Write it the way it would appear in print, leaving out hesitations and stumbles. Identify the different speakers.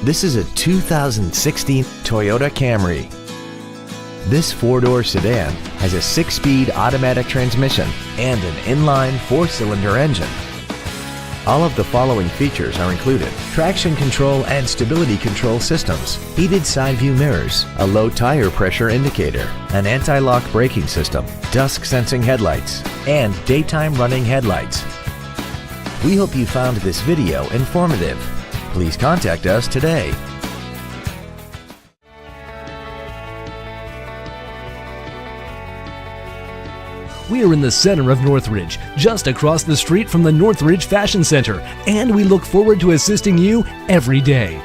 Speaker 1: This is a 2016 Toyota Camry. This four-door sedan has a 6-speed automatic transmission and an inline 4-cylinder engine. All of the following features are included: traction control and stability control systems, heated side view mirrors, a low tire pressure indicator, an anti-lock braking system, dusk sensing headlights, and daytime running headlights. We hope you found this video informative. Please contact us today.
Speaker 2: We are in the center of Northridge, just across the street from the Northridge Fashion Center, and we look forward to assisting you every day.